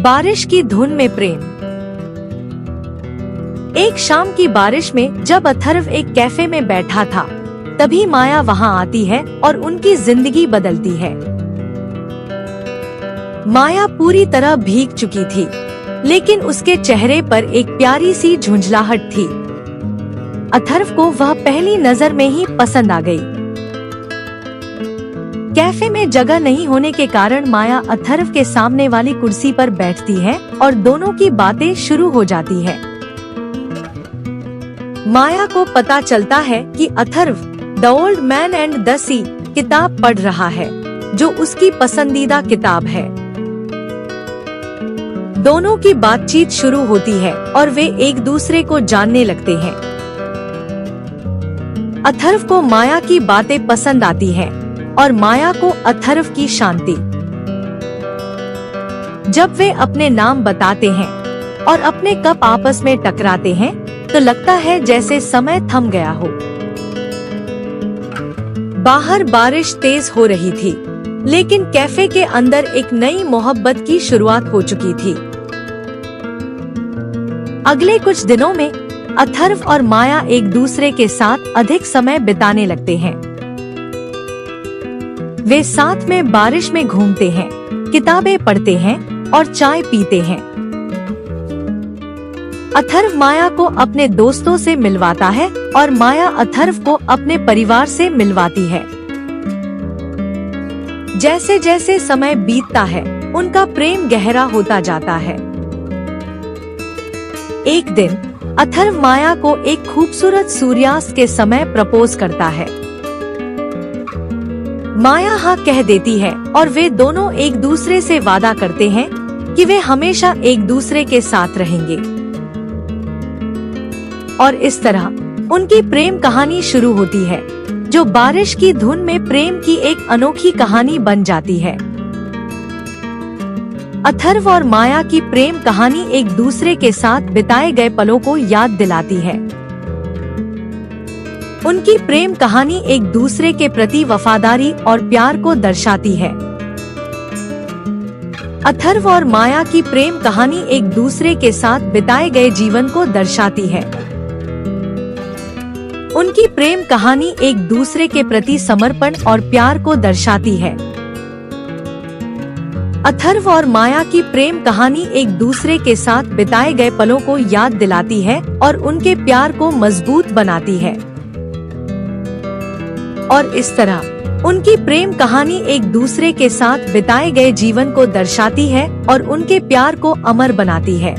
बारिश की धुन में प्रेम। एक शाम की बारिश में जब अथर्व एक कैफे में बैठा था, तभी माया वहां आती है और उनकी जिंदगी बदलती है। माया पूरी तरह भीग चुकी थी, लेकिन उसके चेहरे पर एक प्यारी सी झुंझलाहट थी। अथर्व को वह पहली नजर में ही पसंद आ गई। कैफे में जगह नहीं होने के कारण माया अथर्व के सामने वाली कुर्सी पर बैठती है और दोनों की बातें शुरू हो जाती है। माया को पता चलता है कि Atharva the old man and the sea किताब पढ़ रहा है, जो उसकी पसंदीदा किताब है। दोनों की बातचीत शुरू होती है और वे एक दूसरे को जानने लगते हैं। अथर्व को माया की बातें पसंद आती हैं और माया को अथर्व की शांति। जब वे अपने नाम बताते हैं और अपने कप आपस में टकराते हैं, तो लगता है जैसे समय थम गया हो। बाहर बारिश तेज हो रही थी, लेकिन कैफे के अंदर एक नई मोहब्बत की शुरुआत हो चुकी थी। अगले कुछ दिनों में अथर्व और माया एक दूसरे के साथ अधिक समय बिताने लगते हैं। वे साथ में बारिश में घूमते हैं, किताबें पढ़ते हैं और चाय पीते हैं। अथर्व माया को अपने दोस्तों से मिलवाता है और माया अथर्व को अपने परिवार से मिलवाती है। जैसे जैसे समय बीतता है, उनका प्रेम गहरा होता जाता है। एक दिन अथर्व माया को एक खूबसूरत सूर्यास्त के समय प्रपोज करता है। माया हाँ कह देती है और वे दोनों एक दूसरे से वादा करते हैं कि वे हमेशा एक दूसरे के साथ रहेंगे। और इस तरह उनकी प्रेम कहानी शुरू होती है, जो बारिश की धुन में प्रेम की एक अनोखी कहानी बन जाती है। अथर्व और माया की प्रेम कहानी एक दूसरे के साथ बिताए गए पलों को याद दिलाती है। उनकी प्रेम कहानी एक दूसरे के प्रति वफादारी और प्यार को दर्शाती है। अथर्व और माया की प्रेम कहानी एक दूसरे के साथ बिताए गए जीवन को दर्शाती है। उनकी प्रेम कहानी एक दूसरे के प्रति समर्पण और प्यार को दर्शाती है। अथर्व और माया की प्रेम कहानी एक दूसरे के साथ बिताए गए पलों को याद दिलाती है और उनके प्यार को मजबूत बनाती है। और इस तरह उनकी प्रेम कहानी एक दूसरे के साथ बिताए गए जीवन को दर्शाती है और उनके प्यार को अमर बनाती है।